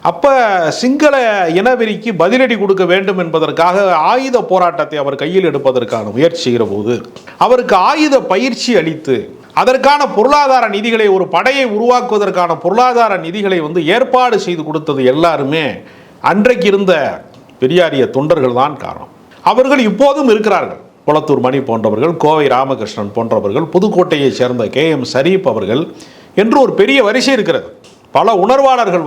அப்போ சிங்கள இனவெறிக்கு பதிலடி கொடுக்க வேண்டும் என்பதற்காக ஆயுத போராட்டத்தை அவர் கையில் எடுப்பதற்கான முயற்சி செய்கிற போது அவருக்கு ஆயுத பயிற்சி அளித்து அதற்கான பொருளாதார நிதிகளை, ஒரு படையை உருவாக்குவதற்கான பொருளாதார நிதிகளை ஏற்பாடு செய்து கொடுத்தது எல்லாருமே அன்றைக்கு இருந்த பெரியாரிய தொண்டர்கள் தான் காரணம். அவர்கள் இப்போதும் இருக்கிறார்கள். குளத்தூர் மணி போன்றவர்கள், கோவை ராமகிருஷ்ணன் போன்றவர்கள், புதுக்கோட்டையை சேர்ந்த KM ஷரீப் அவர்கள் என்று ஒரு பெரிய வரிசை இருக்கிறது. பல உணர்வாளர்கள்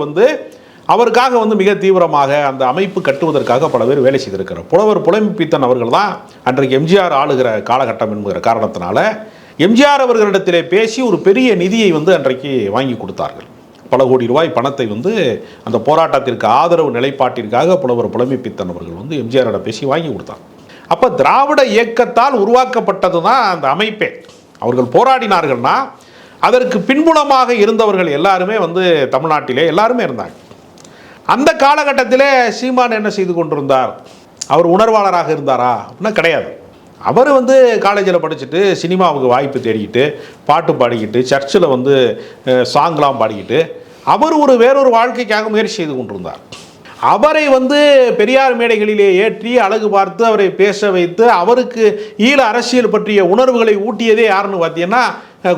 அவருக்காக மிக தீவிரமாக அந்த அமைப்பு கட்டுவதற்காக பல பேர் வேலை செய்திருக்கிறார். புலவர் புலமைப்பித்தன் அவர்கள் தான் அன்றைக்கு எம்ஜிஆர் ஆளுகிற காலகட்டம் என்கிற காரணத்தினால எம்ஜிஆர் அவர்களிடத்திலே பேசி ஒரு பெரிய நிதியை அன்றைக்கு வாங்கி கொடுத்தார்கள். பல கோடி ரூபாய் பணத்தை அந்த போராட்டத்திற்கு ஆதரவு நிலைப்பாட்டிற்காக புலவர் புலமைப்பித்தன் அவர்கள் எம்ஜிஆரிடம் பேசி வாங்கி கொடுத்தார். அப்போ திராவிட இயக்கத்தால் உருவாக்கப்பட்டது தான் அந்த அமைப்பே. அவர்கள் போராடினார்கள்னா அதற்கு பின்புலமாக இருந்தவர்கள் எல்லாருமே தமிழ்நாட்டிலே எல்லாருமே இருந்தாங்க. அந்த காலகட்டத்திலே சீமான் என்ன செய்து கொண்டிருந்தார்? அவர் உணர்வாளராக இருந்தாரா அப்படின்னா கிடையாது. அவர் காலேஜில் படிச்சுட்டு சினிமாவுக்கு வாய்ப்பு தேடிக்கிட்டு பாட்டு பாடிக்கிட்டு சர்ச்சில் சாங்லாம் பாடிக்கிட்டு அவர் வேறொரு வாழ்க்கைக்காக முயற்சி செய்து கொண்டிருந்தார். அவரை பெரியார் மேடைகளிலே ஏற்றி அழகு பார்த்து அவரை பேச வைத்து அவருக்கு ஈழ அரசியல் பற்றிய உணர்வுகளை ஊட்டியதே யாருன்னு பார்த்தீங்கன்னா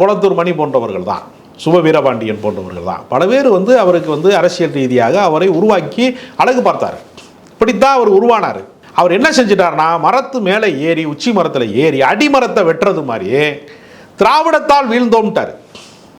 குளத்தூர் மணி போன்றவர்கள் தான், சுபவீரபாண்டியன் போன்றவர்கள் தான். பல பேர் அவருக்கு அரசியல் ரீதியாக அவரை உருவாக்கி அழகு பார்த்தார். இப்படித்தான் அவர் உருவானார். அவர் என்ன செஞ்சிட்டார்னா, மரத்து மேலே ஏறி, உச்சி மரத்தில் ஏறி அடிமரத்தை வெட்டுறது மாதிரியே திராவிடத்தால் வீழ்ந்தோம்ட்டார்.